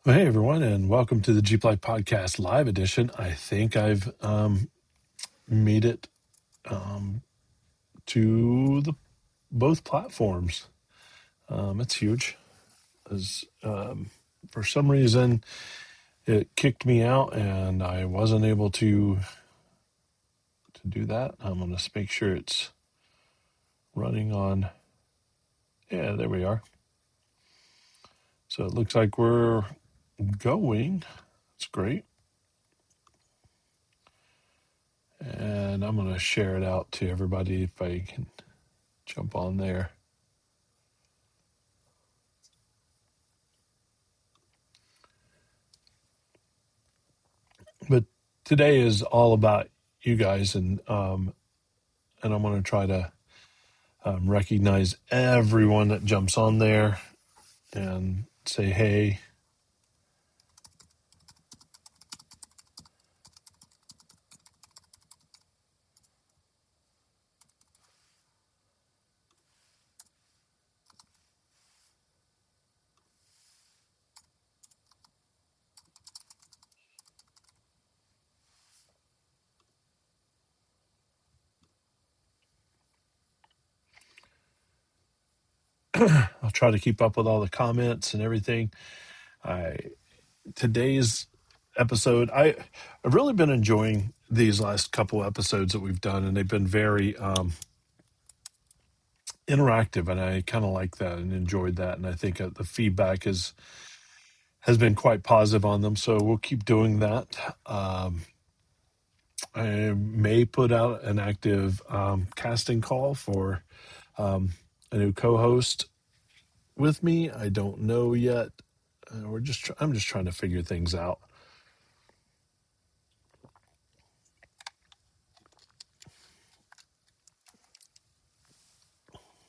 Well, hey, everyone, and welcome to the Jeep Life Podcast Live Edition. I think I've made it to the both platforms. It's huge. As for some reason, it kicked me out, and I wasn't able to do that. I'm going to make sure it's running on. Yeah, there we are. So it looks like we're going. It's great. And I'm going to share it out to everybody if I can jump on there. But today is all about you guys, and I'm going to try to recognize everyone that jumps on there and say hey. I'll try to keep up with all the comments and everything. Today's episode, I've really been enjoying these last couple episodes that we've done, and they've been very interactive, and I kind of like that and enjoyed that, and I think the feedback has been quite positive on them, so we'll keep doing that. I may put out an active casting call for a new co-host with me. I don't know yet. I'm just trying to figure things out.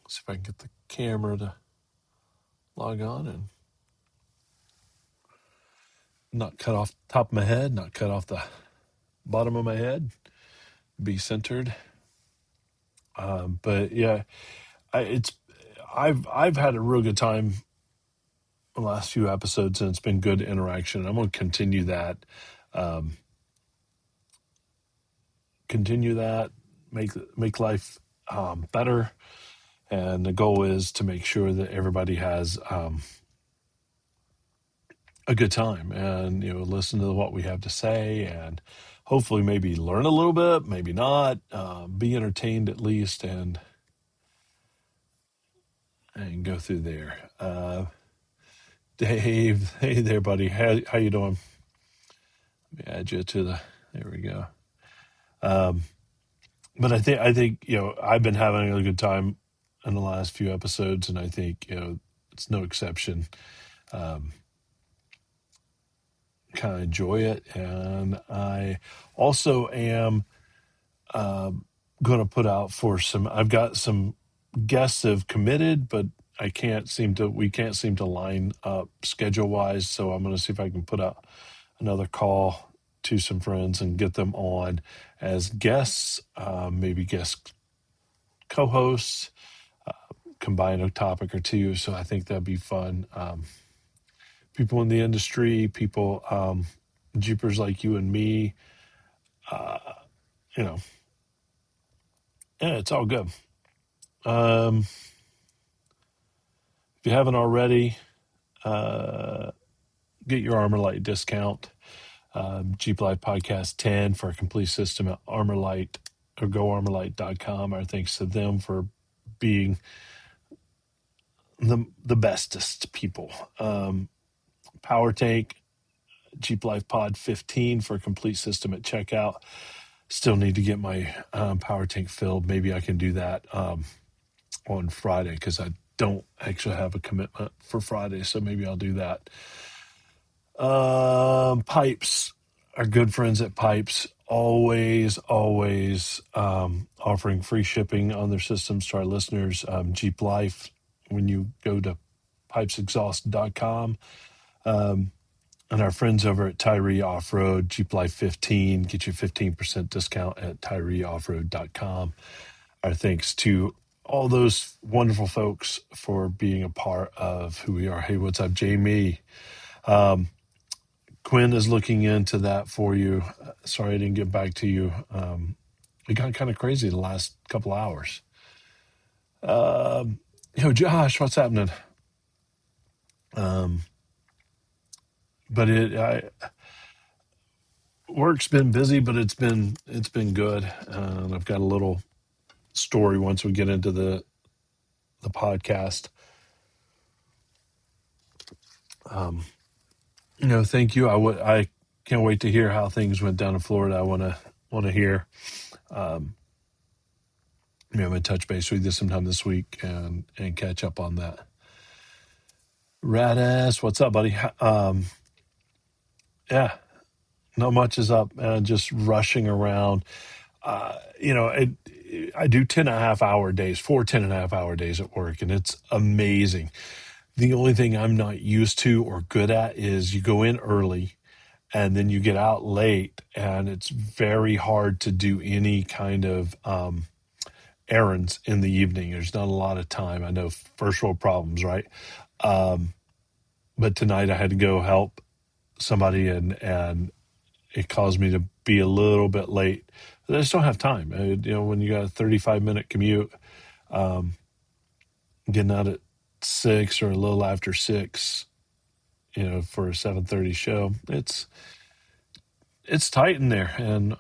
See if I can get the camera to log on and not cut off the top of my head, not cut off the bottom of my head, be centered. But yeah, I've had a real good time the last few episodes, and it's been good interaction. I'm going to continue that. Um, make life better, and the goal is to make sure that everybody has a good time, and listen to what we have to say, and hopefully maybe learn a little bit, maybe not, be entertained at least, and go through there. Dave, hey there, buddy. How you doing? Let me add you to the. There we go. But I think I've been having a good time in the last few episodes, and I think it's no exception. Um, kind of enjoy it, and I also am going to put out for some. I've got some guests have committed, but we can't seem to line up schedule wise. So I'm going to see if I can put out another call to some friends and get them on as guests, maybe guest co-hosts, combine a topic or two. So I think that'd be fun. People in the industry, people, Jeepers like you and me, uh, you know, yeah, it's all good. If you haven't already, get your Armor Light discount. Jeep Life Podcast 10 for a complete system at Armor Light or GoArmorLight.com. Our thanks to them for being the bestest people. Power Tank, Jeep Life Pod 15 for a complete system at checkout. Still need to get my power tank filled. Maybe I can do that on Friday because I don't actually have a commitment for Friday, so maybe I'll do that. Pipes, our good friends at Pipes, always offering free shipping on their systems to our listeners. Jeep Life, when you go to pipesexhaust.com, and our friends over at Tyree Off-Road, Jeep Life 15, get you 15% discount at tyreeoffroad.com. Our thanks to all those wonderful folks for being a part of who we are. Hey, what's up, Jamie? Quinn is looking into that for you. Sorry I didn't get back to you. It got kind of crazy the last couple hours. Josh, what's happening? Um, but work's been busy, but it's been good. I've got a little story once we get into the podcast. Thank you. I can't wait to hear how things went down in Florida. I want to hear. I'm gonna touch base with you sometime this week and catch up on that. Radass, what's up, buddy? Yeah, not much is up. Just rushing around. I do 10.5 hour days, 10.5 hour days at work, and it's amazing. The only thing I'm not used to or good at is you go in early and then you get out late, and it's very hard to do any kind of errands in the evening. There's not a lot of time. I know, first world problems, right? But tonight I had to go help somebody, and it caused me to be a little bit late. I just don't have time. When you got a 35-minute commute, getting out at 6 or a little after 6, for a 7:30 show, it's tight in there, and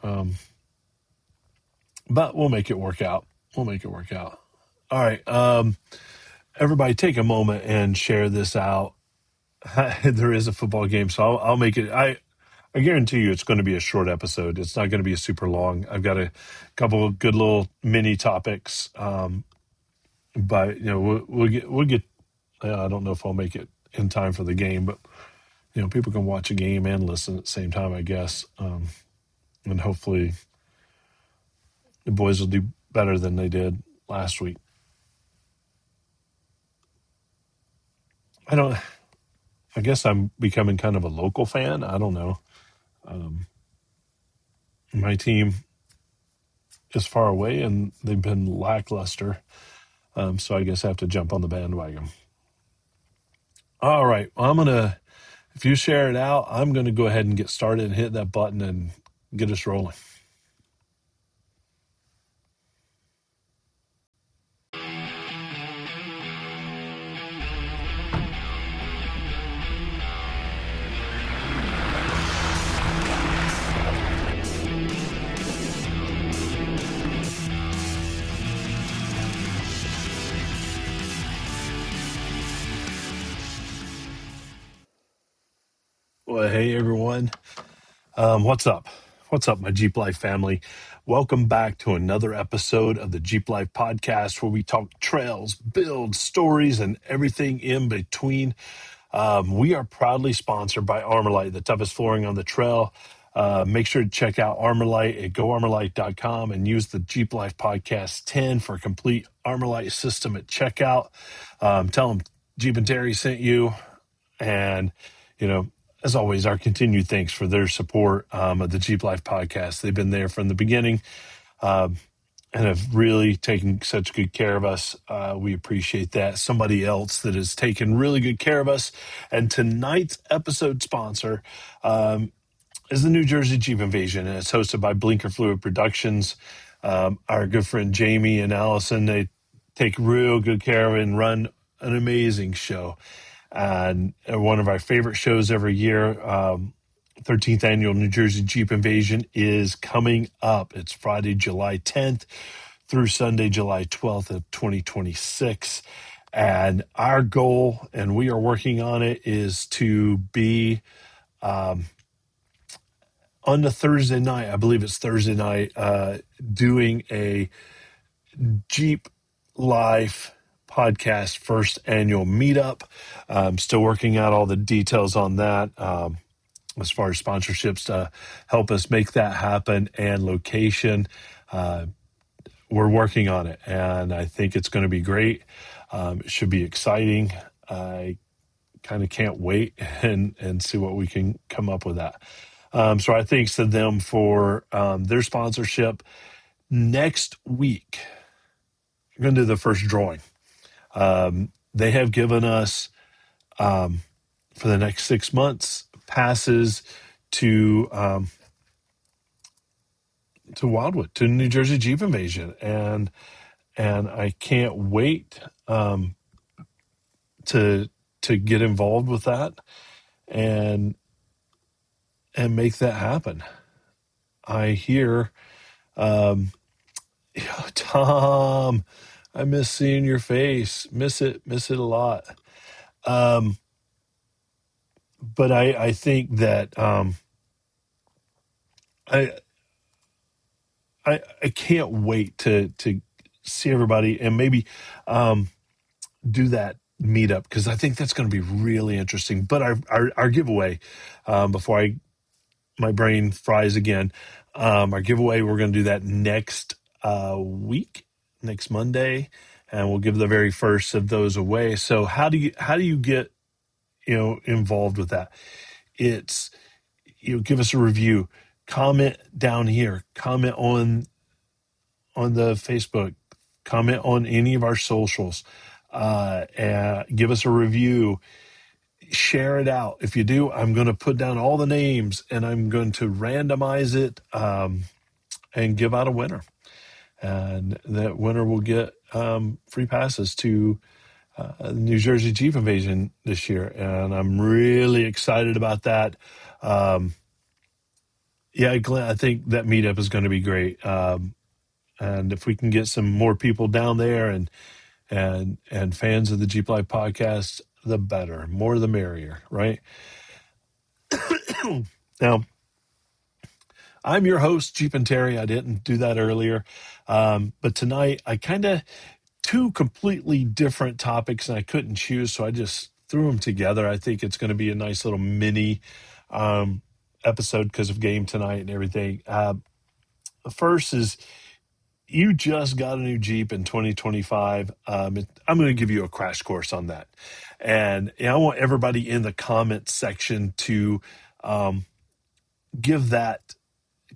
but we'll make it work out. We'll make it work out. All right, everybody, take a moment and share this out. There is a football game, so I'll make it. I guarantee you it's going to be a short episode. It's not going to be a super long. I've got a couple of good little mini topics, but we'll get. I don't know if I'll make it in time for the game, but people can watch a game and listen at the same time, I guess, and hopefully the boys will do better than they did last week. I guess I'm becoming kind of a local fan. I don't know. My team is far away and they've been lackluster. So I guess I have to jump on the bandwagon. All right. Well, if you share it out, I'm going to go ahead and get started and hit that button and get us rolling. Well, hey, everyone. What's up? What's up, my Jeep Life family? Welcome back to another episode of the Jeep Life podcast, where we talk trails, builds, stories, and everything in between. We are proudly sponsored by Armorlight, the toughest flooring on the trail. Make sure to check out Armorlight at goarmorlight.com and use the Jeep Life Podcast 10 for a complete Armorlight system at checkout. Tell them Jeep and Terry sent you. And, as always, our continued thanks for their support of the Jeep Life Podcast. They've been there from the beginning and have really taken such good care of us. We appreciate that. Somebody else that has taken really good care of us. And tonight's episode sponsor is the New Jersey Jeep Invasion, and it's hosted by Blinker Fluid Productions. Our good friend Jamie and Allison, they take real good care of it and run an amazing show. And one of our favorite shows every year, 13th annual New Jersey Jeep Invasion, is coming up. It's Friday, July 10th through Sunday, July 12th of 2026. And our goal, and we are working on it, is to be on the Thursday night, I believe it's Thursday night, doing a Jeep Life podcast first annual meetup. Still working out all the details on that as far as sponsorships to help us make that happen, and location. We're working on it, and I think it's going to be great. It should be exciting. I kind of can't wait and see what we can come up with that. So I thanks to them for their sponsorship. Next week, we're going to do the first drawing. They have given us, for the next 6 months, passes to Wildwood, to New Jersey Jeep Invasion, and I can't wait to get involved with that and make that happen. I hear, Tom, I miss seeing your face. Miss it a lot. Um, but I think that I I can't wait to see everybody and maybe um, do that meetup because I think that's going to be really interesting. But our giveaway, before my brain fries again, our giveaway, we're going to do that next week, next Monday, and we'll give the very first of those away. So how do you get involved with that? It's give us a review, comment down here, comment on the Facebook, comment on any of our socials, and give us a review, share it out. If you do, I'm going to put down all the names and I'm going to randomize it and give out a winner. And that winner will get free passes to New Jersey Jeep Invasion this year. And I'm really excited about that. Yeah, Glenn, I think that meetup is going to be great. And if we can get some more people down there and fans of the Jeep Life podcast, the better, more the merrier, right? Now, I'm your host, Jeep and Terry. I didn't do that earlier, but tonight I kind of two completely different topics, and I couldn't choose, so I just threw them together. I think it's going to be a nice little mini um, episode because of game tonight and everything. The first is you just got a new Jeep in 2025. I'm going to give you a crash course on that. And I want everybody in the comments section to um, give that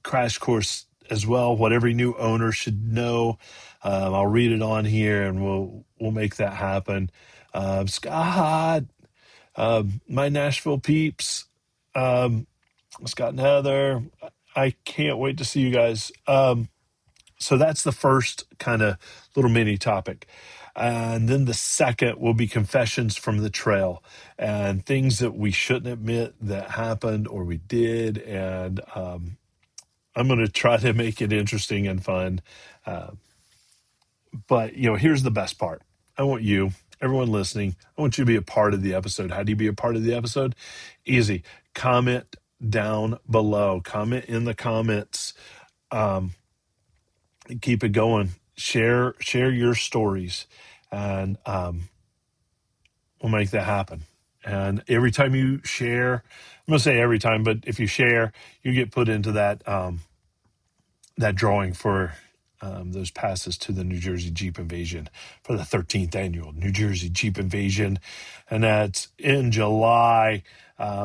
crash course as well, what every new owner should know. I'll read it on here and we'll make that happen. Scott, my Nashville peeps, um, Scott and Heather, I can't wait to see you guys. So that's the first kind of little mini topic. And then the second will be confessions from the trail and things that we shouldn't admit that happened or we did. And I'm going to try to make it interesting and fun. Uh, but, here's the best part. I want you, everyone listening, I want you to be a part of the episode. How do you be a part of the episode? Easy. Comment down below. Comment in the comments. Um, Keep it going. Share your stories, and we'll make that happen. And every time you share, I'm going to say every time, but if you share, you get put into that drawing for those passes to the New Jersey Jeep Invasion for the 13th annual New Jersey Jeep Invasion, and that's in July.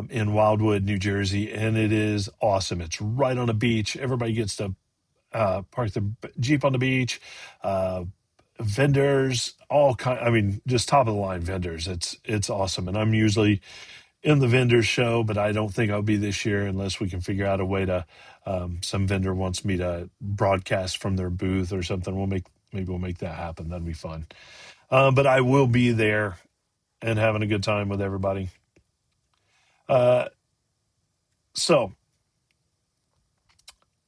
In Wildwood, New Jersey, and it is awesome. It's right on a beach. Everybody gets to park the Jeep on the beach, uh, vendors, all kind. I mean, just top of the line vendors. It's awesome, and I'm usually in the vendors show, but I don't think I'll be this year unless we can figure out a way to. Some vendor wants me to broadcast from their booth or something. Maybe we'll make that happen. That'd be fun. But I will be there and having a good time with everybody. Uh, so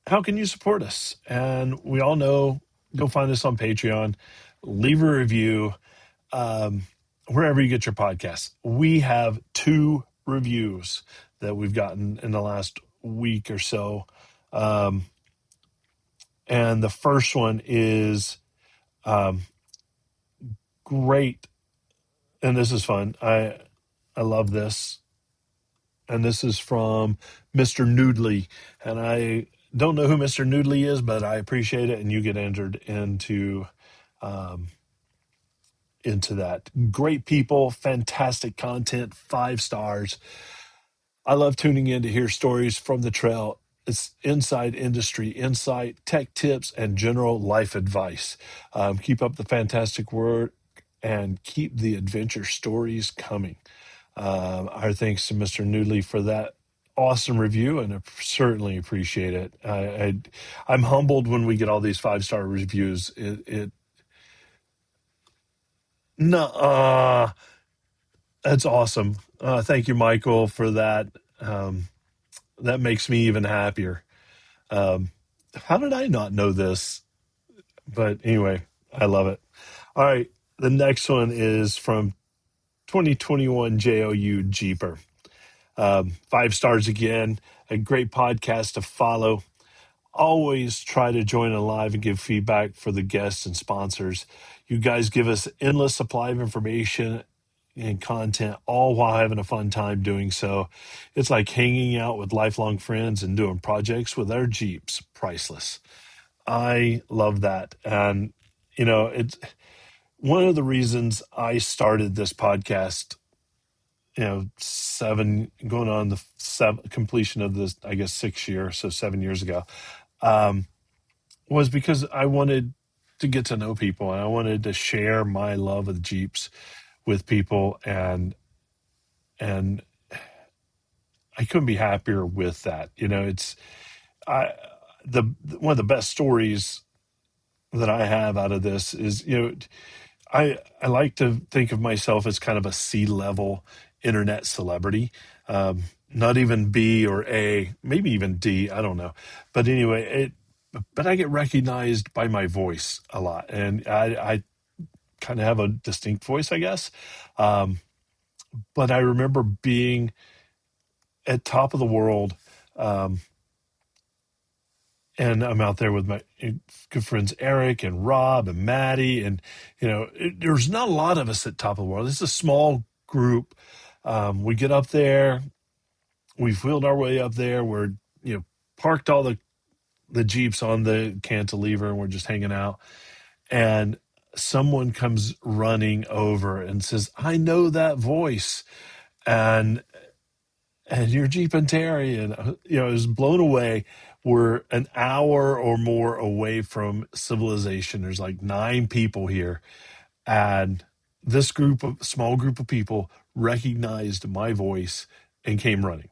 how can you support us? And we all know, go find us on Patreon, leave a review, wherever you get your podcasts. We have 2 reviews that we've gotten in the last week or so. And the first one is great. And this is fun. I love this. And this is from Mr. Noodley. And I don't know who Mr. Noodley is, but I appreciate it. And you get entered into that. Great people, fantastic content, 5 stars. I love tuning in to hear stories from the trail. It's inside industry insight, tech tips, and general life advice. Keep up the fantastic work and keep the adventure stories coming. Our thanks to Mr. Newley for that awesome review, and I certainly appreciate it. I'm humbled when we get all these 5-star reviews. No, that's awesome. Thank you, Michael, for that. Um, that makes me even happier. Um, how did I not know this? But anyway, I love it. All right. The next one is from 2021 JOU Jeeper. 5 stars again. A great podcast to follow. Always try to join a live and give feedback for the guests and sponsors. You guys give us endless supply of information and content, all while having a fun time doing so. It's like hanging out with lifelong friends and doing projects with our Jeeps. Priceless. I love that. And, it's one of the reasons I started this podcast, going on the completion of this, I guess, 6 year, so 7 years ago, um, was because I wanted to get to know people and I wanted to share my love of Jeeps with people. And I couldn't be happier with that. I, the, one of the best stories that I have out of this is, I like to think of myself as kind of a C-level internet celebrity. Not even B or A, maybe even D, I don't know. But anyway, but I get recognized by my voice a lot, and I kind of have a distinct voice, I guess. Um, but I remember being at top of the world, um, and I'm out there with my good friends Eric and Rob and Maddie, and there's not a lot of us at top of the world. It's a small group. We get up there, we've wheeled our way up there. We're parked all the Jeeps on the cantilever, and we're just hanging out. And someone comes running over and says, "I know that voice," and you're Jeep and Terry, and I was blown away. We're an hour or more away from civilization. There's like 9 people here, and this small group of people recognized my voice and came running.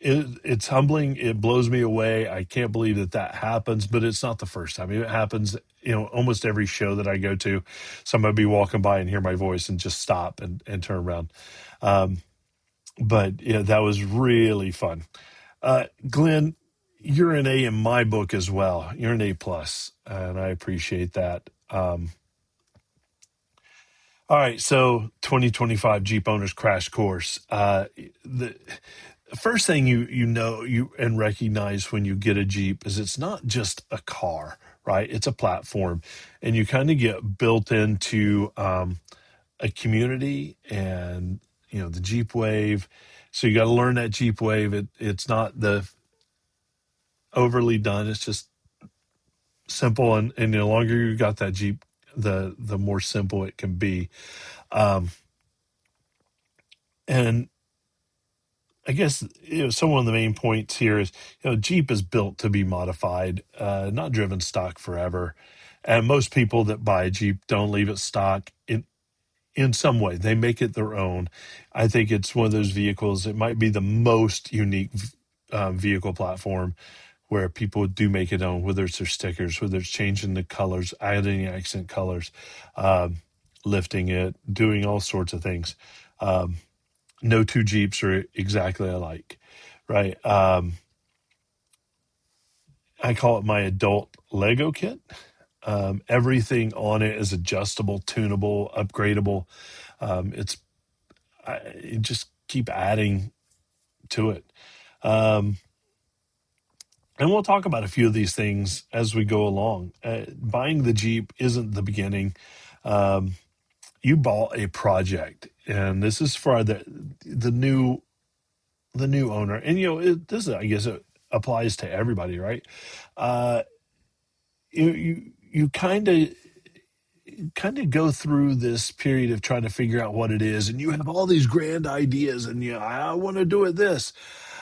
It's humbling. It blows me away. I can't believe that happens, but it's not the first time. It happens, almost every show that I go to. Somebody be walking by and hear my voice and just stop and turn around. Um, but yeah, that was really fun. Glenn, you're an A in my book as well. You're an A plus, and I appreciate that. All right, so 2025 Jeep Owners Crash Course. The first thing you and recognize when you get a Jeep is it's not just a car, right? It's a platform, and you kind of get built into a community, and the Jeep Wave. So you got to learn that Jeep Wave. It's not the overly done. It's just simple, and the longer you got that Jeep, the more simple it can be. Um, and I guess some of the main points here is Jeep is built to be modified, not driven stock forever. And most people that buy a Jeep don't leave it stock in some way. They make it their own. I think it's one of those vehicles. It might be the most unique vehicle platform where people do make it own, whether it's their stickers, whether it's changing the colors, adding accent colors, um, lifting it, doing all sorts of things. Um, no 2 Jeeps are exactly alike, right? I call it my adult Lego kit. Everything on it is adjustable, tunable, upgradable. It's I just keep adding to it. Um, and we'll talk about a few of these things as we go along. Buying the Jeep isn't the beginning. Um, you bought a project, and this is for the new owner. And this I guess it applies to everybody, right? Uh, you kind of go through this period of trying to figure out what it is, and you have all these grand ideas, and I want to do it this,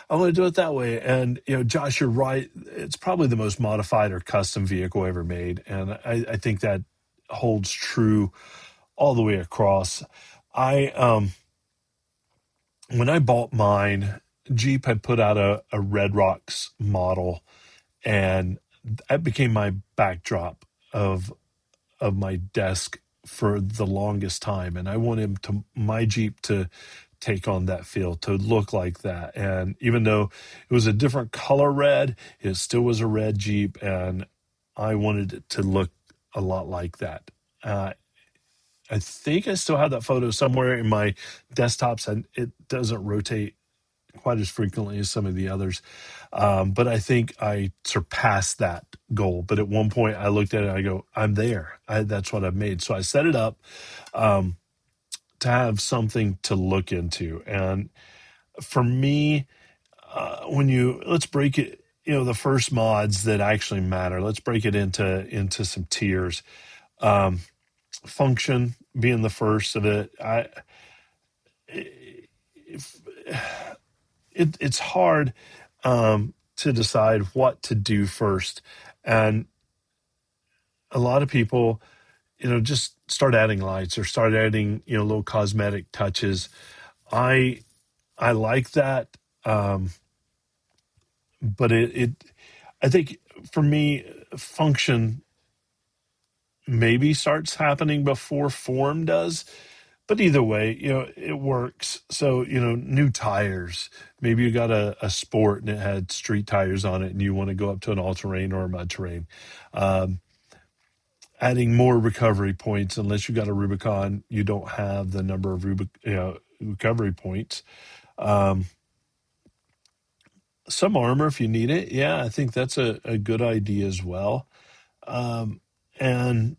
I want to do it that way. And Josh, you're right, it's probably the most modified or custom vehicle ever made, and I think that holds true all the way across. I when I bought mine, Jeep had put out a Red Rocks model, and that became my backdrop of my desk for the longest time. And I wanted my Jeep to take on that feel, to look like that. And even though it was a different color red, it still was a red Jeep, and I wanted it to look a lot like that. I think I still have that photo somewhere in my desktops, and it doesn't rotate quite as frequently as some of the others. But I think I surpassed that goal. But at one point, I looked at it and I go, I'm there. That's what I've made. So I set it up um, to have something to look into. And for me, when you let's break it, the first mods that actually matter. Let's break it into some tiers. Um, Function being the first of it. If, it's hard to decide what to do first, and a lot of people, just start adding lights or start adding, little cosmetic touches. I I like that, but it I think for me, function maybe starts happening before form does. But either way, it works. So, new tires. Maybe you got a sport and it had street tires on it and you want to go up to an all terrain or a mud terrain. Um, Adding more recovery points, unless you got a Rubicon, you don't have the number of recovery points. Um, some armor if you need it. Yeah, I think that's a good idea as well. Um, and,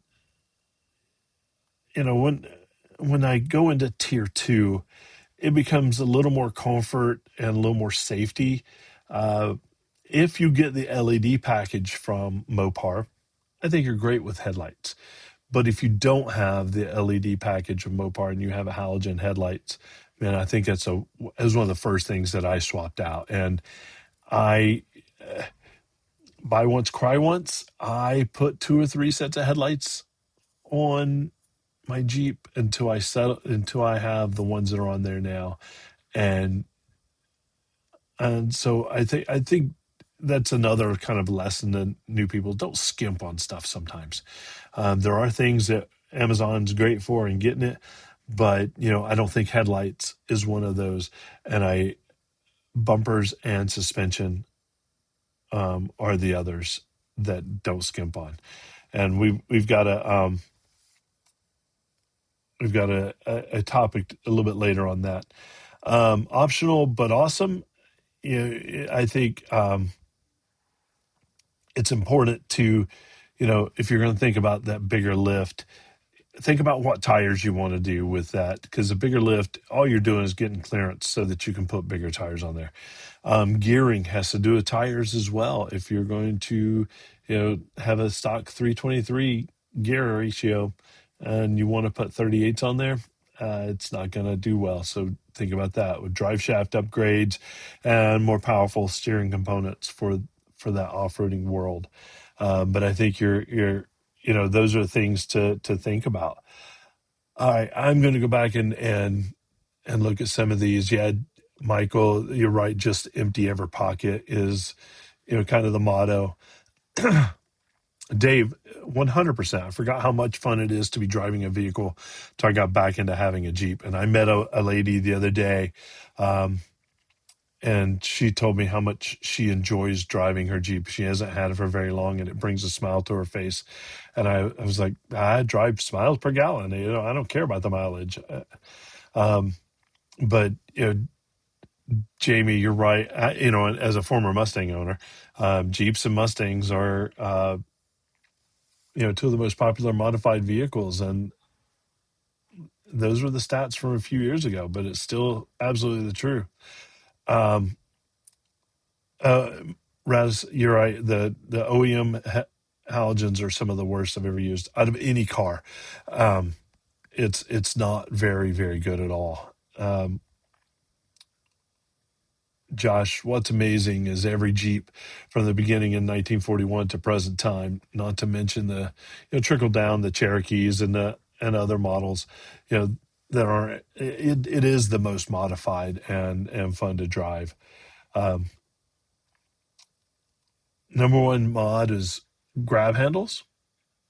when I go into tier two, it becomes a little more comfort and a little more safety. Uh, if you get the LED package from Mopar, I think you're great with headlights. But if you don't have the LED package of Mopar and you have a halogen headlights, man, I think that's one of the first things that I swapped out. And I buy once, cry once. I put 2 or 3 sets of headlights on my Jeep until I have the ones that are on there now. And so I think that's another kind of lesson that new people don't skimp on stuff sometimes. There are things that Amazon's great for in getting it, but I don't think headlights is one of those. And I bumpers and suspension are the others that don't skimp on. And we've got a topic a little bit later on that. Optional but awesome. I think it's important to, if you're going to think about that bigger lift, think about what tires you want to do with that, because a bigger lift, all you're doing is getting clearance so that you can put bigger tires on there. Gearing has to do with tires as well. If you're going to, have a stock 323 gear ratio and you want to put 38s on there, it's not going to do well. So think about that with drive shaft upgrades and more powerful steering components for that off-roading world. But I think those are things to think about. All right, I'm going to go back and look at some of these. Yeah, Michael, you're right. Just empty every pocket is, kind of the motto. Dave, 100%. I forgot how much fun it is to be driving a vehicle. So I got back into having a Jeep, and I met a lady the other day. And she told me how much she enjoys driving her Jeep. She hasn't had it for very long, and it brings a smile to her face. And I was like, I drive miles per gallon. I don't care about the mileage. Um, but Jamie, you're right. As a former Mustang owner, Jeeps and Mustangs are two of the most popular modified vehicles, and those were the stats from a few years ago. But it's still absolutely the truth. Um, Uh, Raz, you're right. The OEM halogens are some of the worst I've ever used out of any car. Um, it's not very very good at all. Josh, what's amazing is every Jeep from the beginning in 1941 to present time. Not to mention the trickle down the Cherokees and other models. You know that aren't. It is the most modified and fun to drive. Um, Number one mod is grab handles,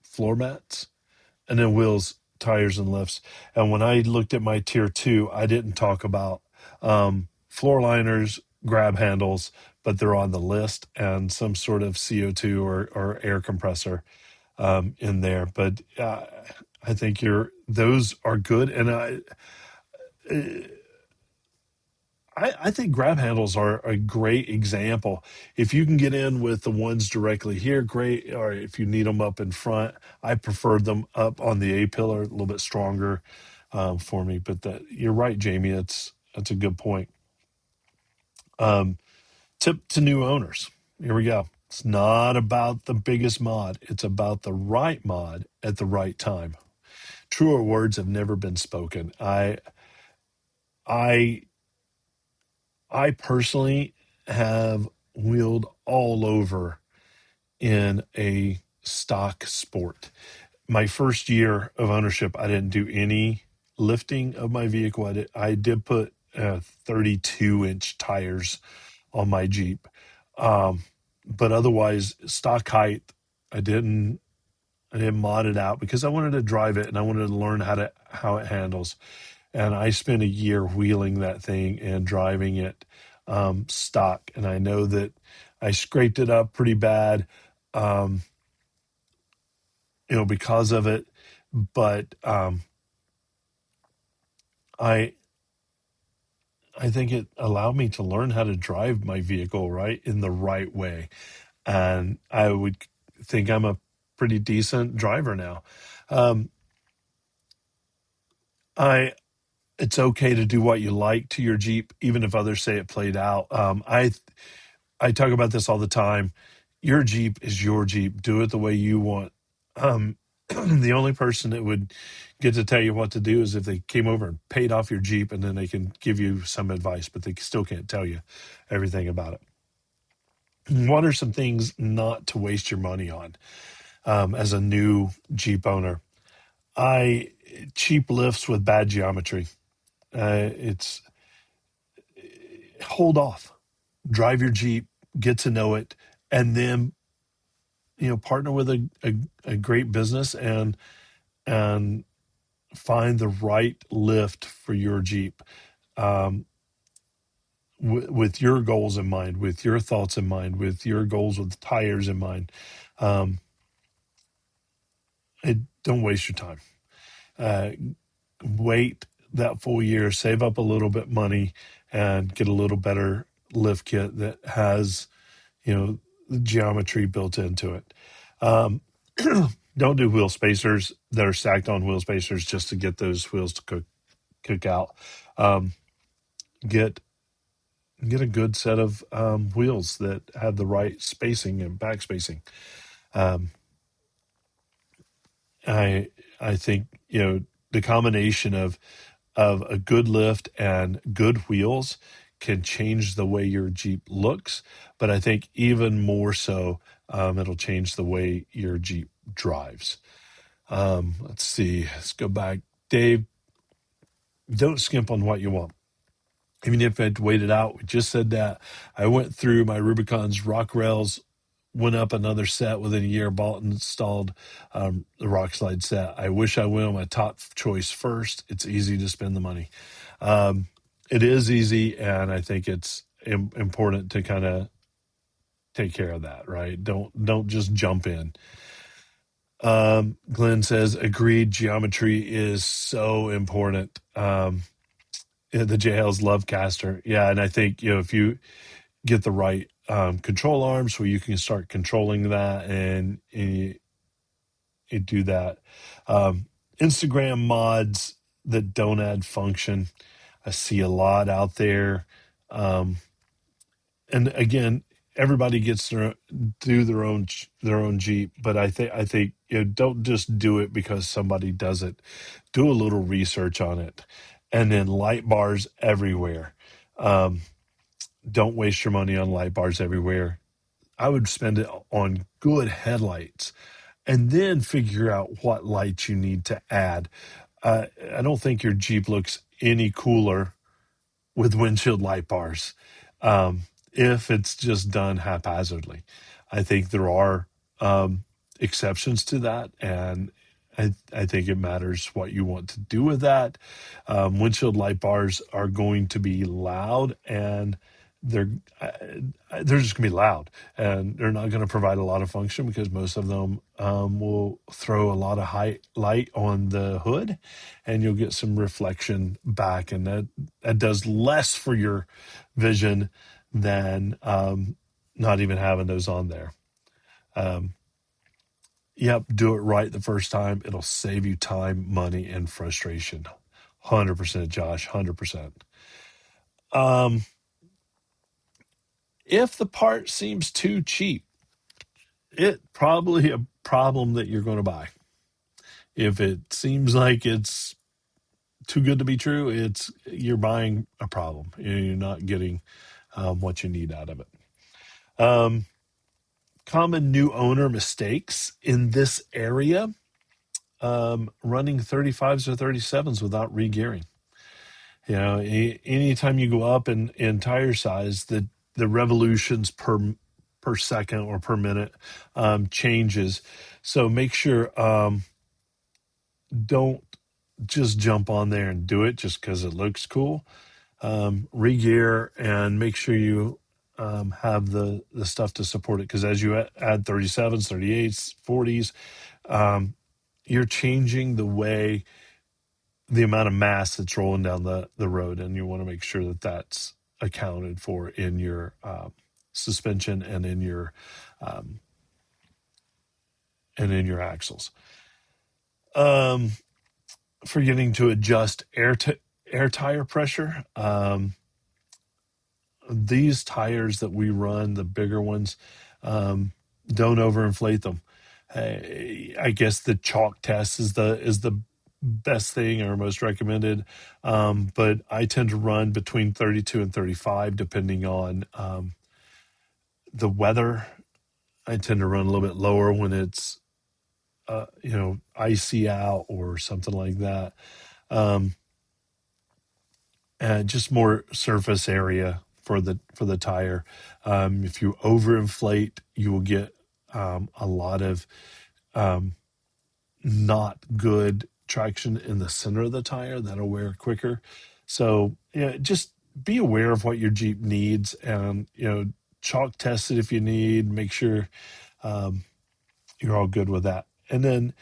floor mats, and then wheels, tires, and lifts. And when I looked at my tier two, I didn't talk about floor liners, grab handles, but they're on the list, and some sort of CO2 or air compressor in there. But I think those are good, and I think grab handles are a great example. If you can get in with the ones directly here, great. Or if you need them up in front, I prefer them up on the A pillar, a little bit stronger for me. But you're right, Jamie. That's a good point. Um, Tip to new owners. Here we go. It's not about the biggest mod. It's about the right mod at the right time. Truer words have never been spoken. I I personally have wheeled all over in a stock sport. My first year of ownership, I didn't do any lifting of my vehicle. I did put 32-inch tires on my Jeep, um, but otherwise, stock height, I didn't. I didn't mod it out because I wanted to drive it and I wanted to learn how it handles. And I spent a year wheeling that thing and driving it stock. And I know that I scraped it up pretty bad, um, because of it. But I I think it allowed me to learn how to drive my vehicle right in the right way. And I would think I'm a pretty decent driver now. Um, I It's okay to do what you like to your Jeep, even if others say it played out. I talk about this all the time. Your Jeep is your Jeep. Do it the way you want. The only person that would get to tell you what to do is if they came over and paid off your Jeep, and then they can give you some advice, but they still can't tell you everything about it. What are some things not to waste your money on as a new Jeep owner? I Cheap lifts with bad geometry. It's Hold off, drive your Jeep, get to know it, and then partner with a great business and find the right lift for your Jeep, um, with your goals in mind, with your thoughts in mind, with your goals with tires in mind. Um, don't waste your time. Uh, Wait that full year, save up a little bit money, and get a little better lift kit that has the geometry built into it. Um, don't do wheel spacers that are stacked on wheel spacers just to get those wheels to cook out. Um, get get a good set of wheels that have the right spacing and back spacing. Um, I I think the combination of a good lift and good wheels can change the way your Jeep looks, but I think even more so, it'll change the way your Jeep drives. Let's see. Let's go back. Dave, don't skimp on what you want. Even if I'd wait it out, we just said that. I went through my Rubicon's rock rails, went up another set within a year, bought and installed the rock slide set. I wish I went on my top choice first. It's easy to spend the money. Um, it is easy, and I think it's important to kind of take care of that, right? Don't just jump in. Glenn says, agreed, geometry is so important. The JL's love caster. Yeah, and I think, if you get the right control arms where you can start controlling that and you do that. Um, Instagram mods that don't add function. I see a lot out there. Um, and again, everybody gets do their own Jeep, but I think don't just do it because somebody does it. Do a little research on it, and then light bars everywhere. Um, don't waste your money on light bars everywhere. I would spend it on good headlights, and then figure out what lights you need to add. I don't think your Jeep looks any cooler with windshield light bars, if it's just done haphazardly. I think there are um, exceptions to that, and I think it matters what you want to do with that. Windshield light bars are going to be loud, and they're they're just going to be loud, and they're not going to provide a lot of function because most of them will throw a lot of high light on the hood, and you'll get some reflection back, and that does less for your vision than not even having those on there. Um, yep, do it right the first time. It'll save you time, money, and frustration. 100%, Josh. 100%. Um, if the part seems too cheap, it probably a problem that you're going to buy. If it seems like it's too good to be true, it's you're buying a problem. You're not getting what you need out of it. Um, Common new owner mistakes in this area: running 35s or 37s without regearing. Anytime you go up in tire size, the revolutions per second or per minute changes. So make sure, don't just jump on there and do it just because it looks cool. Regear and make sure you have the stuff to support it, because as you add 37s, 38s, 40s, you're changing the amount of mass that's rolling down the road, and you want to make sure that that's accounted for in your suspension um, and in your axles. Um, Forgetting to adjust air tire pressure. These tires that we run, the bigger ones, don't overinflate them. I guess the chalk test is the best thing or most recommended, but I tend to run between 32 and 35 depending on the weather. I tend to run a little bit lower when it's icy out or something like that. Um, just more surface area for the tire. If you overinflate, you will get a lot of um, not good traction in the center of the tire that'll wear quicker. So yeah, just be aware of what your Jeep needs, and chalk test it if you need. Make sure um, you're all good with that, and then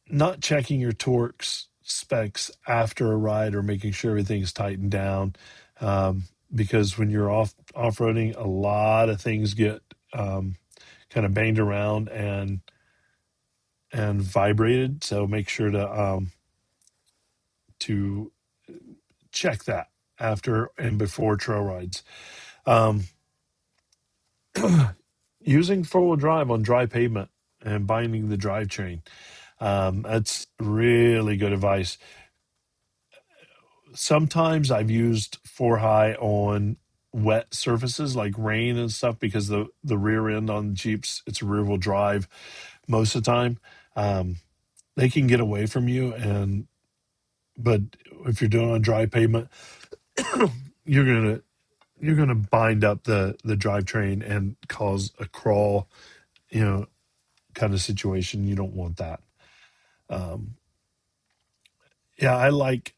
not checking your torques specs after a ride or making sure everything's tightened down, because when you're off-roading, a lot of things get kind of banged around and vibrated. So make sure to check that after and before trail rides. Um, Using four-wheel drive on dry pavement and binding the drivetrain. That's really good advice. Sometimes I've used four high on wet surfaces like rain and stuff, because the rear end on Jeeps, it's a rear wheel drive most of the time. Um, they can get away from you, but if you're doing on dry pavement, you're gonna bind up the drivetrain and cause a crawl, you know, kind of situation. You don't want that. Um, yeah, I like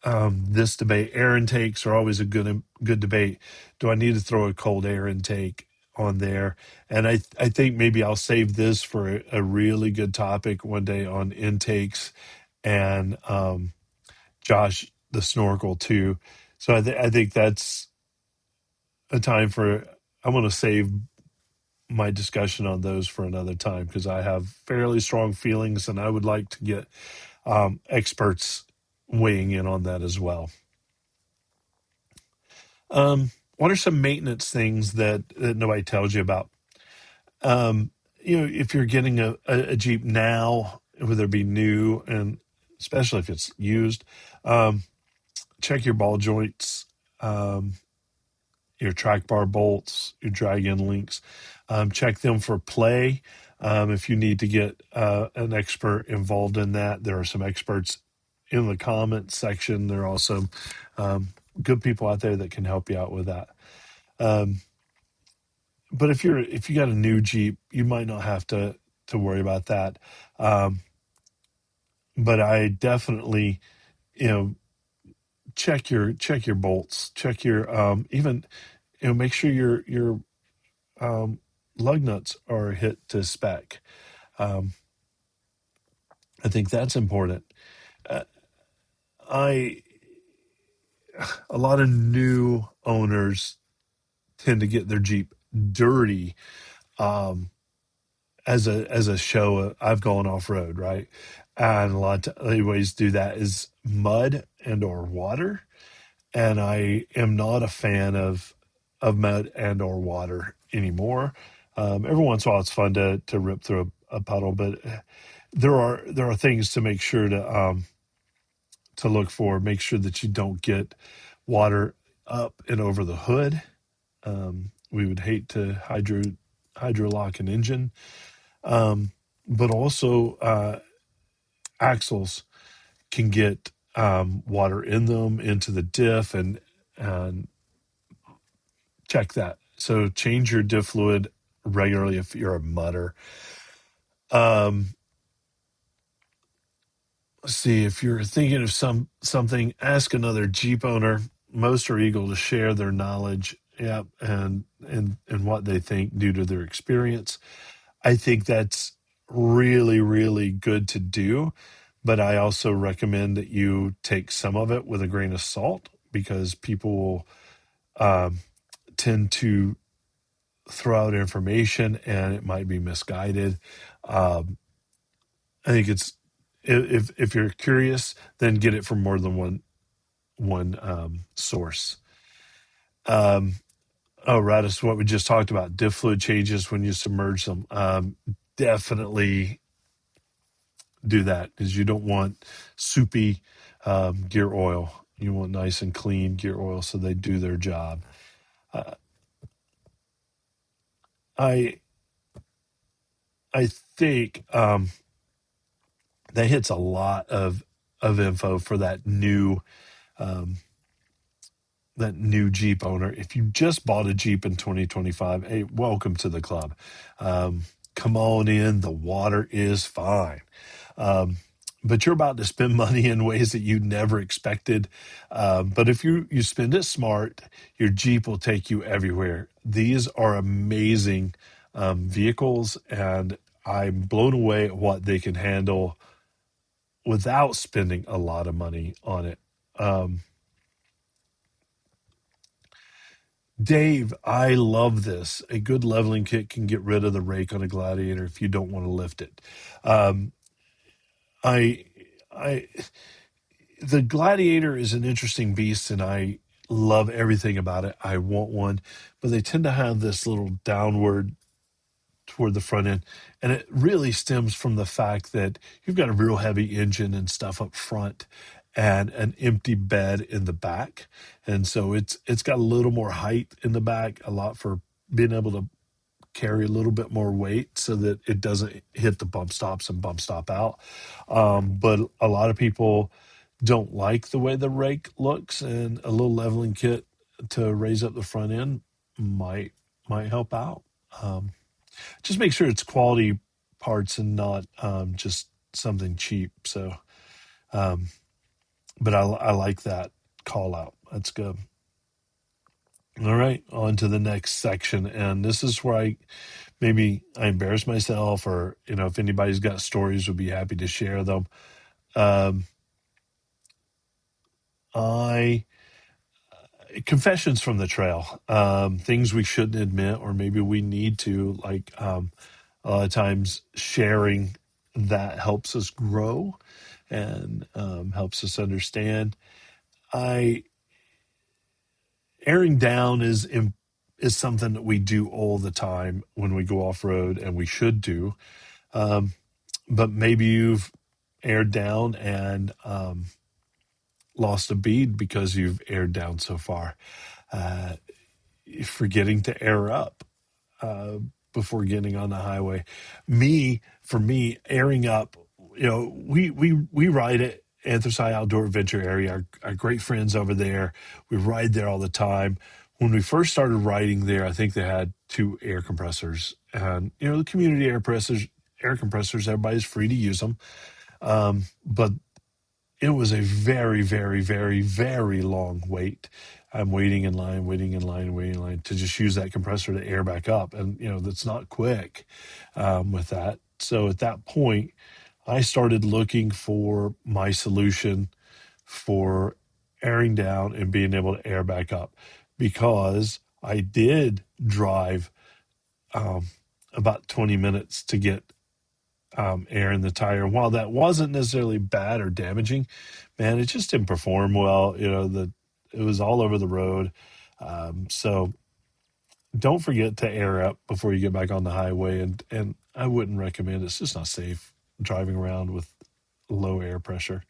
this debate. Air intakes are always a good debate. Do I need to throw a cold air intake on there? And I think maybe I'll save this for a really good topic one day on intakes, and Josh, the snorkel too. So I think that's a time for. I want to save my discussion on those for another time, because I have fairly strong feelings, and I would like to get experts weighing in on that as well. What are some maintenance things that nobody tells you about? Um, if you're getting a Jeep now, whether it be new, and especially if it's used, um, check your ball joints, um, your track bar bolts, your drag in links. Check them for play. If you need to get an expert involved in that, there are some experts in the comments section. There are also good people out there that can help you out with that. Um, but if you got a new Jeep, you might not have to worry about that. Um, but I definitely, you know, check your bolts, check your even, make sure your um, lug nuts are hit to spec. Um, I think that's important. Uh, I A lot of new owners tend to get their Jeep dirty. Um, as a show, I've gone off road, right? And a lot of ways to do that is mud and or water. And I am not a fan of mud and or water anymore. Every once in a while, it's fun to rip through a puddle, but there are things to make sure to look for. Make sure that you don't get water up and over the hood. We would hate to hydrolock an engine, um, but also axles can get water in them into the diff, and check that. So change your diff fluid regularly if you're a mudder. Um, let's see, if you're thinking of something, ask another Jeep owner. Most are eager to share their knowledge, yeah, and what they think due to their experience. I think that's really, really good to do. But I also recommend that you take some of it with a grain of salt, because people will tend to throw out information and it might be misguided. Um, I think it's, if you're curious, then get it from more than one source. Um, oh, Radis, what we just talked about, diff fluid changes when you submerge them. Definitely do that, because you don't want soupy gear oil. You want nice and clean gear oil so they do their job. Uh, I I think that hits a lot of info for um, that new Jeep owner. If you just bought a Jeep in 2025, hey, welcome to the club. Come on in. The water is fine. Um, but you're about to spend money in ways that you never expected. But if you spend it smart, your Jeep will take you everywhere. These are amazing vehicles, and I'm blown away at what they can handle without spending a lot of money on it. Um, Dave, I love this. A good leveling kit can get rid of the rake on a Gladiator if you don't want to lift it. Um, I, I, the Gladiator is an interesting beast, and I love everything about it. I want one, but they tend to have this little downward toward the front end, and it really stems from the fact that you've got a real heavy engine and stuff up front, and an empty bed in the back, and so it's got a little more height in the back, a lot for being able to carry a little bit more weight so that it doesn't hit the bump stops and bump stop out. But a lot of people don't like the way the rake looks, and a little leveling kit to raise up the front end might might help out. Um, just make sure it's quality parts and not just something cheap. So, um, but I like that call out. That's good. All right, on to the next section, and this is where I embarrass myself, or if anybody's got stories, would be happy to share them. Um, I Confessions from the trail, things we shouldn't admit, or maybe we need to, like a lot of times sharing that helps us grow and helps us understand. I Airing down is something that we do all the time when we go off road, and we should do. Um, but maybe you've aired down and lost a bead because you've aired down so far. Uh, Forgetting to air up. before getting on the highway. For me, airing up, we ride at Anthracite Outdoor Adventure Area. Our great friends over there, we ride there all the time. When we first started riding there, I think they had two air compressors, and the community air compressors, everybody's free to use them. But it was a very, very, very, very long wait. I'm waiting in line, waiting in line, waiting in line to just use that compressor to air back up. And, that's not quick with that. So at that point, I started looking for my solution for airing down and being able to air back up because I did drive um, about 20 minutes to get air in the tire. And while that wasn't necessarily bad or damaging, man, it just didn't perform well. It was all over the road. So don't forget to air up before you get back on the highway. And I wouldn't recommend it. It's just not safe driving around with low air pressure.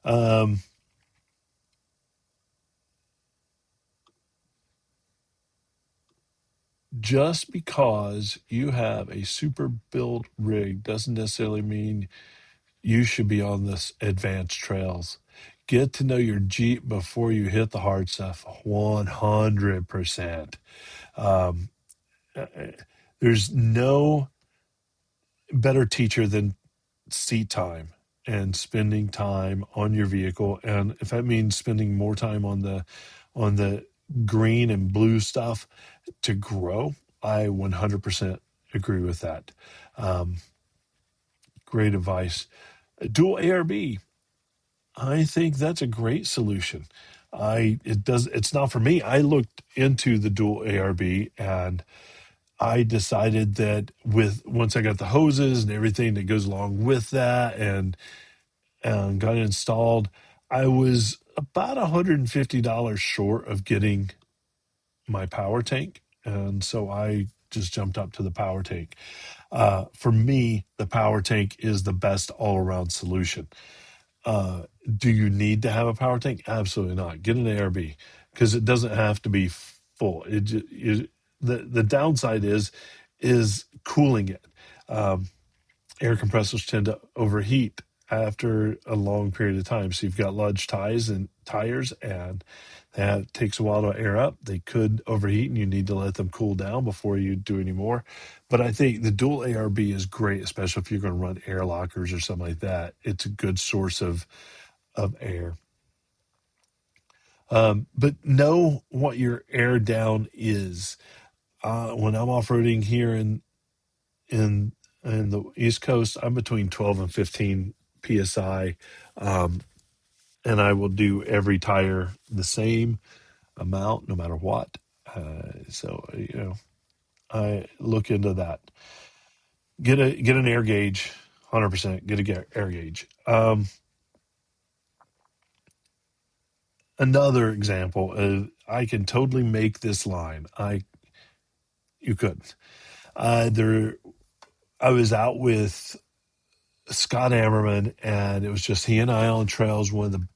Um, just because you have a super built rig doesn't necessarily mean you should be on this advanced trails. Get to know your Jeep before you hit the hard stuff. 100%. Um, uh, there's no better teacher than seat time and spending time on your vehicle. And if that means spending more time on the green and blue stuff to grow, I 100% agree with that. Um, great advice. Dual ARB. I think that's a great solution. It's not for me. I looked into the dual ARB and I decided that with once I got the hoses and everything that goes along with that and got it installed, I was about $150 short of getting my power tank. And so I just jumped up to the power tank. For me, the power tank is the best all around solution. Uh, do you need to have a power tank? Absolutely not. Get an ARB because it doesn't have to be full. The downside is cooling it. Um, Air compressors tend to overheat after a long period of time. So you've got large tires, and that takes a while to air up. They could overheat, and you need to let them cool down before you do any more. But I think the dual ARB is great, especially if you're going to run air lockers or something like that. It's a good source of air. But know what your air down is. When I'm off roading here in in the East Coast, I'm between 12 and 15 psi, um, and I will do every tire the same amount, no matter what. So I look into that. Get an air gauge, 100%. Get a air gauge. Another example of I can totally make this line. You couldn't. There, I was out with Scott Ammerman, and it was just he and I on trails. One of the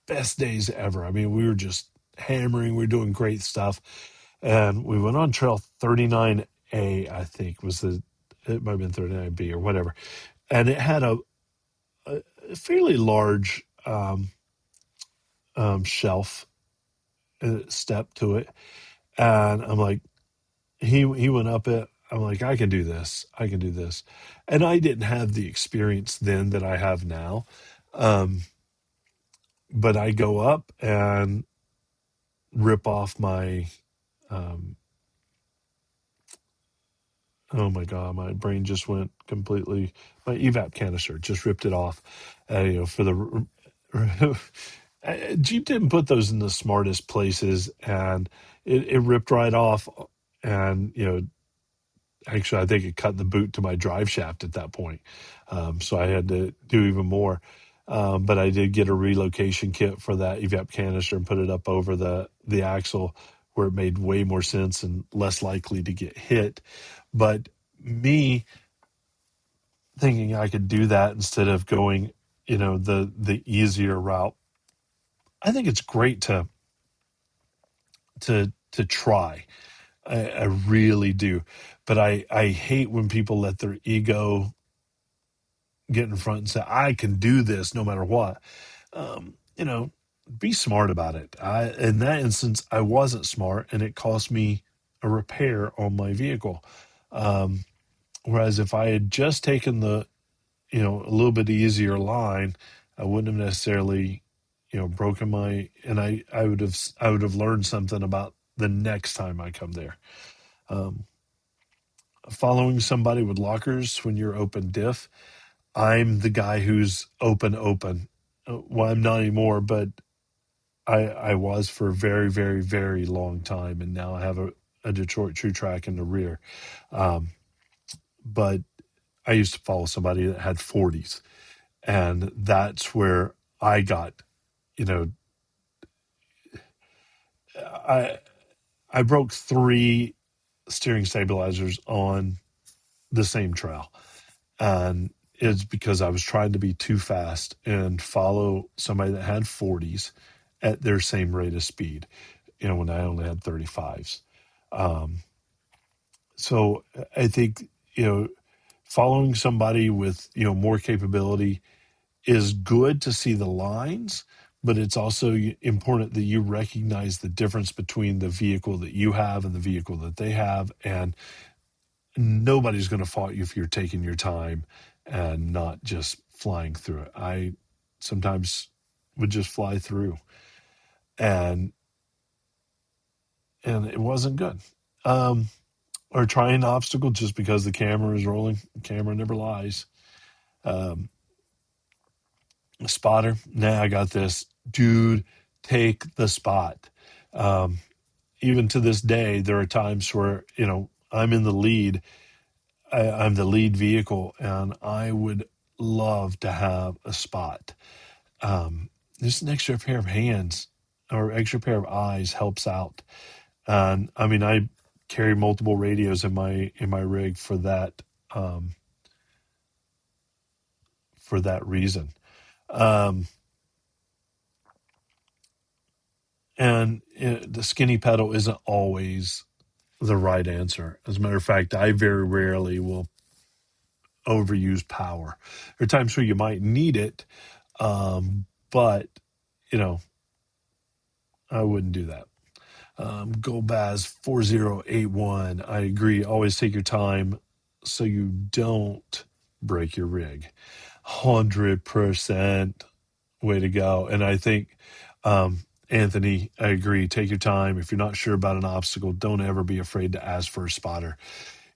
best days ever. I mean, we were just hammering. We were doing great stuff, and we went on trail 39A. I think was the it might have been 39B or whatever, and it had a fairly large shelf step to it, and I'm like, he went up it. I'm like, I can do this. I can do this, and I didn't have the experience then that I have now. Um, but I go up and rip off my um, oh my god, my brain just went completely. My evap canister just ripped it off. For the Jeep didn't put those in the smartest places, and it ripped right off. And actually, I think it cut the boot to my drive shaft at that point. So I had to do even more. But I did get a relocation kit for that evap canister and put it up over the axle where it made way more sense and less likely to get hit. But me thinking I could do that instead of going, the easier route. I think it's great to try. I really do. But I hate when people let their ego get in front and say, I can do this no matter what. You know, be smart about it. In that instance, I wasn't smart, and it cost me a repair on my vehicle. Um, Whereas if I had just taken the, a little bit easier line, I wouldn't have necessarily, broken and I would have learned something about the next time I come there. Um, Following somebody with lockers when you're open diff, I'm the guy who's open. Well, I'm not anymore, but I was for a very, very, very long time, and now I have a Detroit True Track in the rear. Um, but I used to follow somebody that had 40s, and that's where I got, you know, I I broke three steering stabilizers on the same trail, and it's because I was trying to be too fast and follow somebody that had 40s at their same rate of speed, when I only had 35s. Um, so I think, following somebody with, more capability is good to see the lines, but it's also important that you recognize the difference between the vehicle that you have and the vehicle that they have. And nobody's going to fault you if you're taking your time and not just flying through it. I sometimes would just fly through, and it wasn't good. Um, or try an obstacle just because the camera is rolling. The camera never lies. Um, Spotter, nah, I got this. Dude, take the spot. Um, Even to this day, there are times where, I'm in the lead. I'm the lead vehicle, and I would love to have a spot. Just an extra pair of hands or extra pair of eyes helps out. And I mean, I carry multiple radios in my rig um, for that reason. Um, and the skinny pedal isn't always the right answer. As a matter of fact, I very rarely will overuse power. There are times where you might need it, but you know I wouldn't do that. Golbaz 4081. I agree. Always take your time so you don't break your rig. 100% way to go. And I think, Anthony, I agree. Take your time. If you're not sure about an obstacle, don't ever be afraid to ask for a spotter.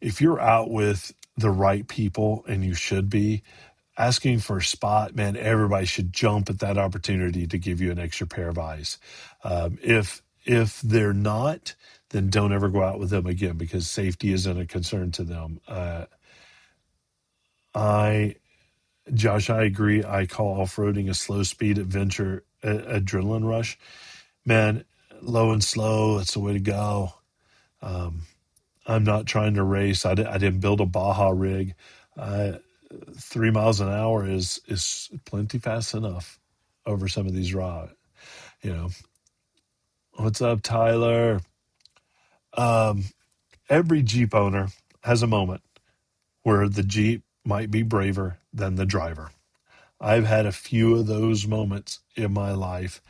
If you're out with the right people, and you should be, asking for a spot, man, everybody should jump at that opportunity to give you an extra pair of eyes. If they're not, then don't ever go out with them again, because safety isn't a concern to them. I Josh, I agree. I call off-roading a slow speed adventure, adrenaline rush. Man, low and slow, that's the way to go. Um, I'm not trying to race. I didn't build a Baja rig. 3 miles an hour is plenty fast enough over some of these rock. You know, what's up, Tyler? Um, every Jeep owner has a moment where the Jeep might be braver than the driver. I've had a few of those moments in my life,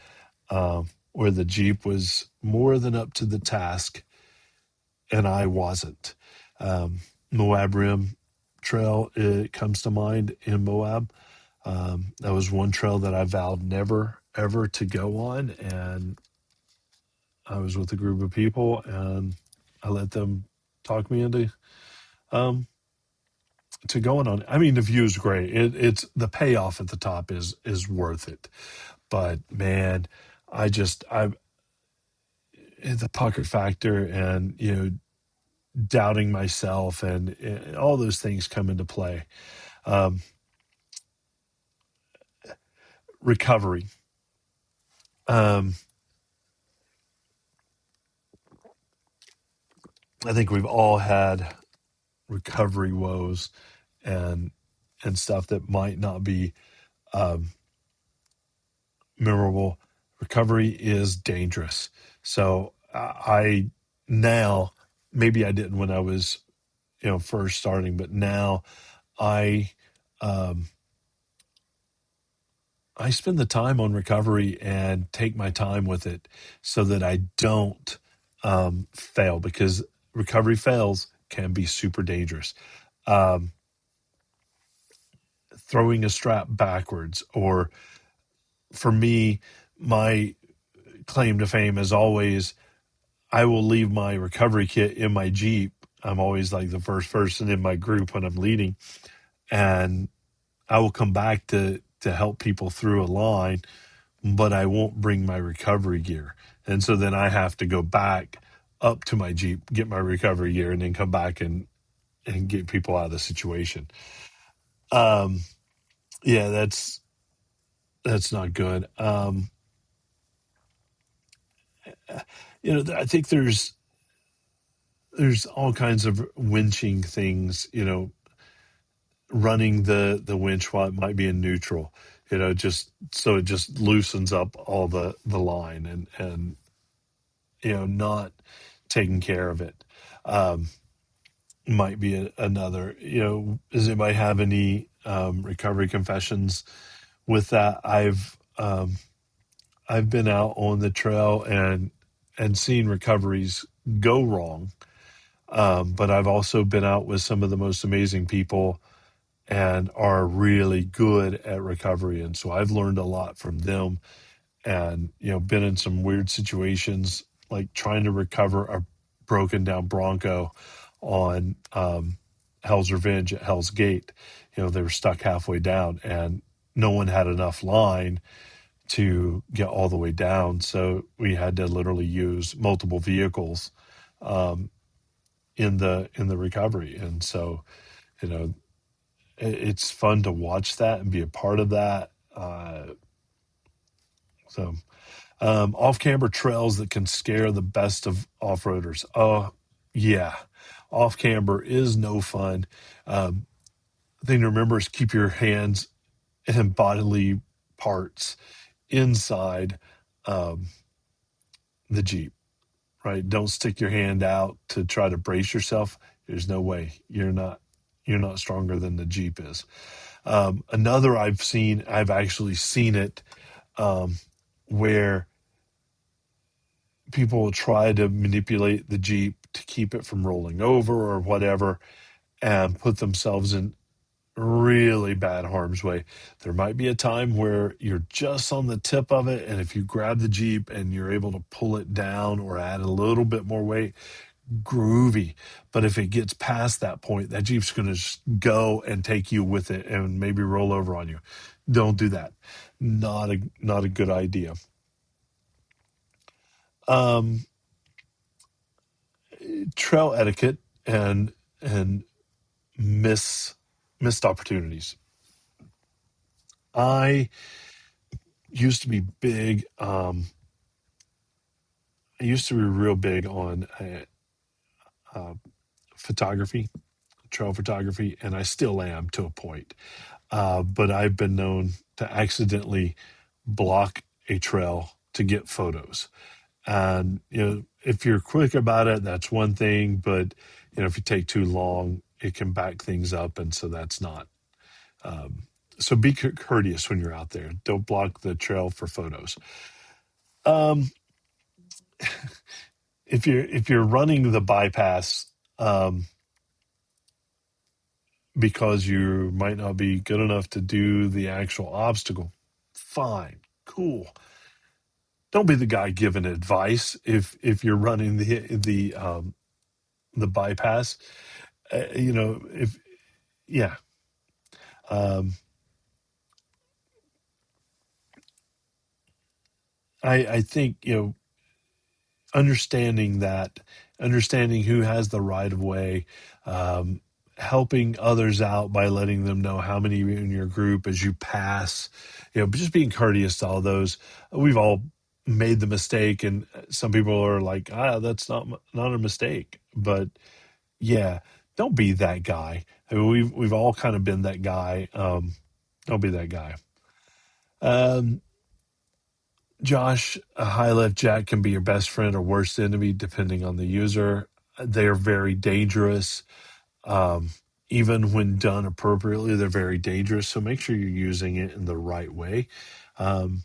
where the Jeep was more than up to the task and I wasn't. Moab Rim Trail, it comes to mind in Moab. That was one trail that I vowed never, ever to go on. And I was with a group of people, and I let them talk me into um, to going on. I mean, the view is great. It's the payoff at the top is worth it. But man, I the pucker factor, and doubting myself, and all those things come into play. Um, Recovery. Um, I think we've all had recovery woes, and stuff that might not be um, memorable. Recovery is dangerous. So I now maybe I didn't when I was, first starting, but now I um, I spend the time on recovery and take my time with it so that I don't fail, because recovery fails can be super dangerous. Um, Throwing a strap backwards, or for me, my claim to fame is always I will leave my recovery kit in my Jeep. I'm always like the first person in my group when I'm leading, and I will come back to help people through a line, but I won't bring my recovery gear. And so then I have to go back up to my Jeep, get my recovery gear, and then come back and get people out of the situation. Um, yeah, that's not good. I think there's all kinds of winching things, running the winch while it might be in neutral, just so it just loosens up all the line, and not taking care of it. Um, might be another. Does anybody have any recovery confessions with that? I've been out on the trail and seen recoveries go wrong, but I've also been out with some of the most amazing people and are really good at recovery, and so I've learned a lot from them, and been in some weird situations, like trying to recover a broken down Bronco on Hell's Revenge at Hell's Gate. They were stuck halfway down, and no one had enough line to get all the way down, so we had to literally use multiple vehicles um, in the recovery. And so you know it's fun to watch that and be a part of that. So Off-camber trails that can scare the best of off-roaders. Oh, yeah. Off-camber is no fun. The thing to remember is keep your hands and bodily parts inside um, the Jeep, right? Don't stick your hand out to try to brace yourself. There's no way. You're not stronger than the Jeep is. Another I've actually seen it, where people will try to manipulate the Jeep to keep it from rolling over or whatever, and put themselves in really bad harm's way. There might be a time where you're just on the tip of it, and if you grab the Jeep and you're able to pull it down or add a little bit more weight, groovy. But if it gets past that point, that Jeep's going to just go and take you with it and maybe roll over on you. Don't do that. Not a good idea. Um, Trail etiquette and miss missed opportunities. I used to be big. I used to be real big on uh, photography, trail photography, and I still am to a point. But I've been known to accidentally block a trail to get photos. And if you're quick about it, that's one thing. But if you take too long, it can back things up, and so that's not. Um, so be courteous when you're out there. Don't block the trail for photos. Um, if you're running the bypass, um, because you might not be good enough to do the actual obstacle, fine, cool. Don't be the guy giving advice if you're running the bypass. If yeah, um, I think understanding that, understanding who has the right of way, um, helping others out by letting them know how many in your group as you pass, just being courteous to all those. We've all made the mistake, and some people are like, that's not a mistake, but yeah, don't be that guy. I mean, we've all kind of been that guy. Don't be that guy. Um, Josh, a high left jack can be your best friend or worst enemy depending on the user. They are very dangerous. Um, Even when done appropriately, they're very dangerous. So make sure you're using it in the right way. Um,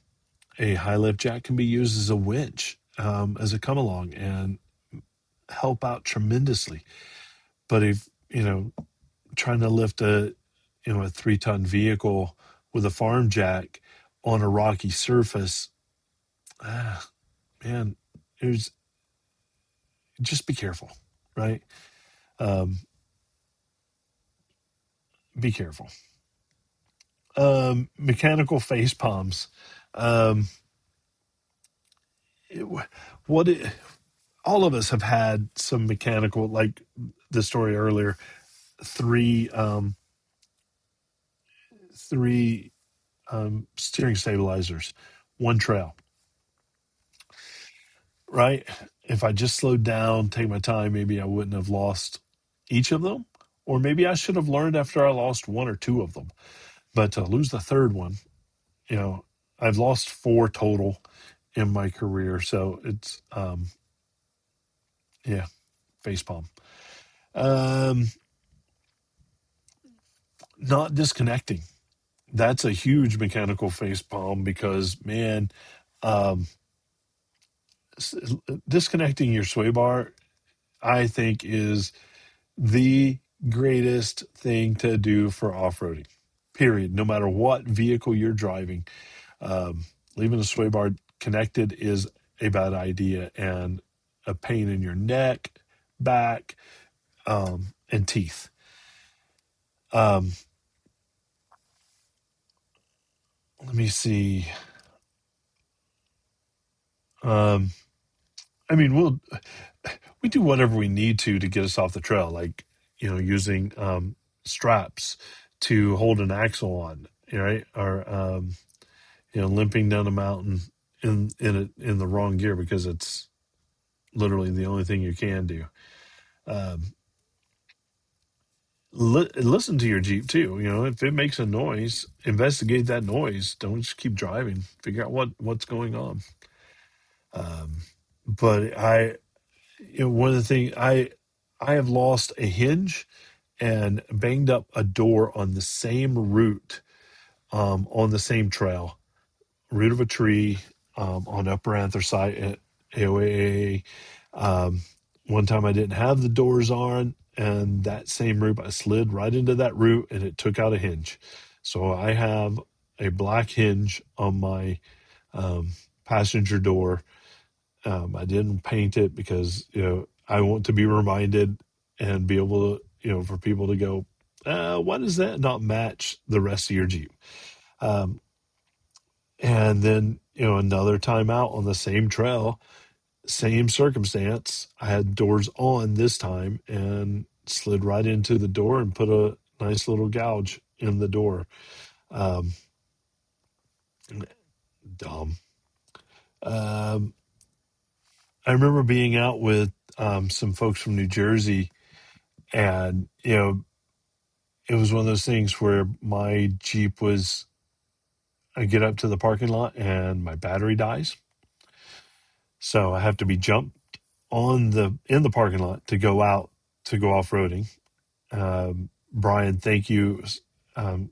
a high lift jack can be used as a winch, as a come along, and help out tremendously. But if trying to lift a 3-ton vehicle with a farm jack on a rocky surface, ah, man, there's just be careful, right? Um, be careful. Mechanical face palms. Um, it, what it, all of us have had some mechanical, like the story earlier, three three steering stabilizers, one trail, right? If I just slowed down, take my time, maybe I wouldn't have lost each of them, or maybe I should have learned after I lost one or two of them. But to lose the third one, you know, I've lost four total in my career, so it's yeah, facepalm. Um, Not disconnecting. That's a huge mechanical facepalm because man, um, s- disconnecting your sway bar, I think, is the greatest thing to do for off-roading. Period. No matter what vehicle you're driving, um, leaving the sway bar connected is a bad idea and a pain in your neck, back, and teeth. Um, Let me see. Um, I mean, we do whatever we need to get us off the trail, like using straps to hold an axle on, right? Or limping down a mountain in the wrong gear because it's literally the only thing you can do. Um, Listen to your Jeep too. If it makes a noise, investigate that noise. Don't just keep driving. Figure out what's going on. Um, but one of the things I have lost a hinge and banged up a door on the same route, on the same trail, root of a tree, on Upper Anthracite at AOAA. Um, One time I didn't have the doors on, and that same route, I slid right into that route and it took out a hinge. So I have a black hinge on my um, passenger door. I didn't paint it because I want to be reminded and be able to for people to go, why does that not match the rest of your Jeep? Um, and then another time out on the same trail, same circumstance. I had doors on this time and slid right into the door and put a nice little gouge in the door. Um, Dumb. Um, I remember being out with some folks from New Jersey, and it was one of those things where my Jeep was. I get up to the parking lot and my battery dies, so I have to be jumped in the parking lot to go out to go off roading. Brian, thank you um,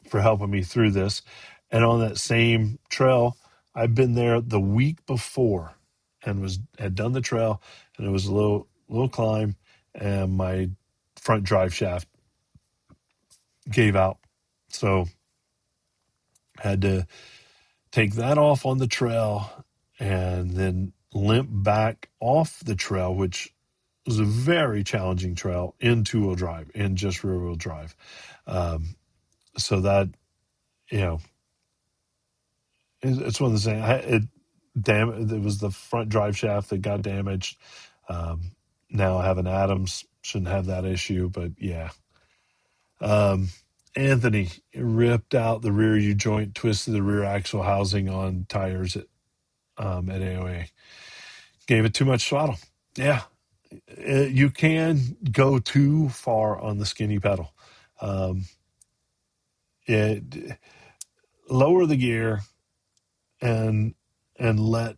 for helping me through this. And on that same trail, I've been there the week before and had done the trail, and it was a little climb, and my front drive shaft gave out, so had to take that off on the trail and then limp back off the trail, which was a very challenging trail, in two-wheel drive, in just rear-wheel drive. Um, so that you know it's one of the things. It was the front drive shaft that got damaged. Um, Now I have an Adams, shouldn't have that issue, but yeah. Um, Anthony ripped out the rear U joint, twisted the rear axle housing on tires at AOA. Gave it too much throttle. Yeah, you can go too far on the skinny pedal. Um, it Lower the gear and let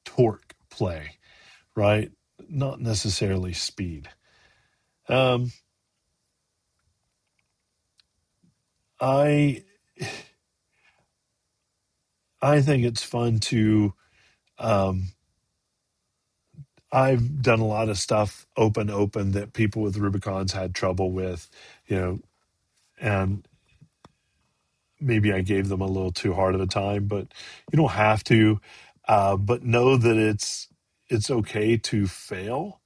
torque play, right? not necessarily speed. Um, I I think it's fun to. Um, I've done a lot of stuff open that people with Rubicons had trouble with, you know, and maybe I gave them a little too hard of a time, but you don't have to. But know that it's okay to fail.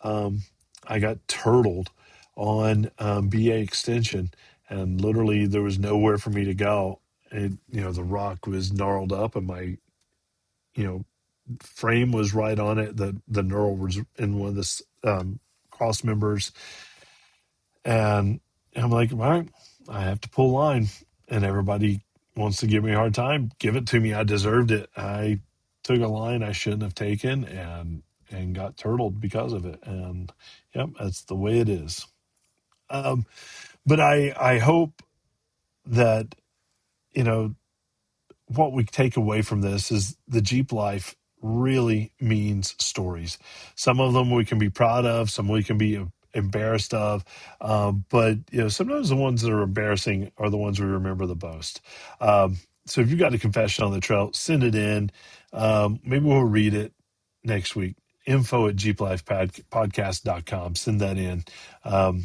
Um, I got turtled on BA extension, and literally there was nowhere for me to go. And the rock was gnarled up, and my you know frame was right on it. The knurl was in one of the cross members, and I'm like, all right, I have to pull line, and everybody wants to give me a hard time. Give it to me. I deserved it. I took a line I shouldn't have taken, and got turtled because of it. And yep, that's the way it is. Um, but I hope that you know what we take away from this is the Jeep life really means stories. Some of them we can be proud of, some we can be embarrassed of, but sometimes the ones that are embarrassing are the ones we remember the most. So if you've got a confession on the trail, send it in. Maybe we'll read it next week. Info at jeeplifepodcast.com. Send that in. Um,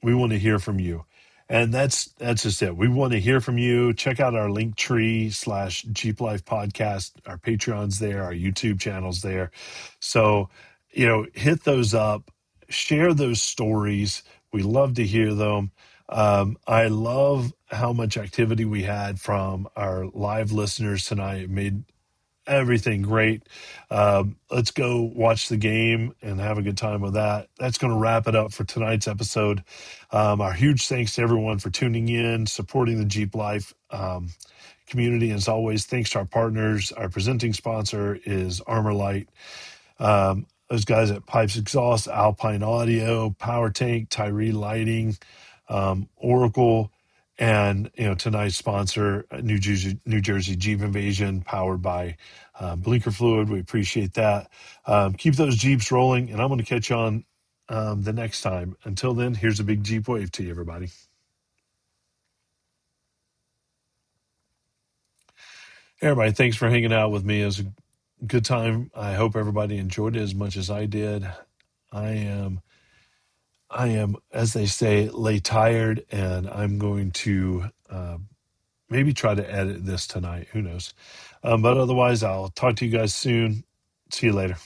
we want to hear from you. And that's just it. We want to hear from you. Check out our link tree / Jeep Life Podcast. Our Patreon's there, our YouTube channel's there. So, hit those up, share those stories. We love to hear them. I love how much activity we had from our live listeners tonight. It made everything great. Let's go watch the game and have a good time with that. That's going to wrap it up for tonight's episode. Our huge thanks to everyone for tuning in, supporting the Jeep Life community. As always, thanks to our partners. Our presenting sponsor is Armor Light. Those guys at Pipes Exhaust, Alpine Audio, Power Tank, Tyree Lighting, Oracle, and tonight's sponsor, New Jersey Jeep Invasion, powered by Blinker Fluid. We appreciate that. Keep those Jeeps rolling, and I'm going to catch you on the next time. Until then, here's a big Jeep wave to you, everybody. Hey, everybody, thanks for hanging out with me. It was a good time. I hope everybody enjoyed it as much as I did. I am as they say, lay tired, and I'm going to maybe try to edit this tonight. Who knows? But otherwise, I'll talk to you guys soon. See you later.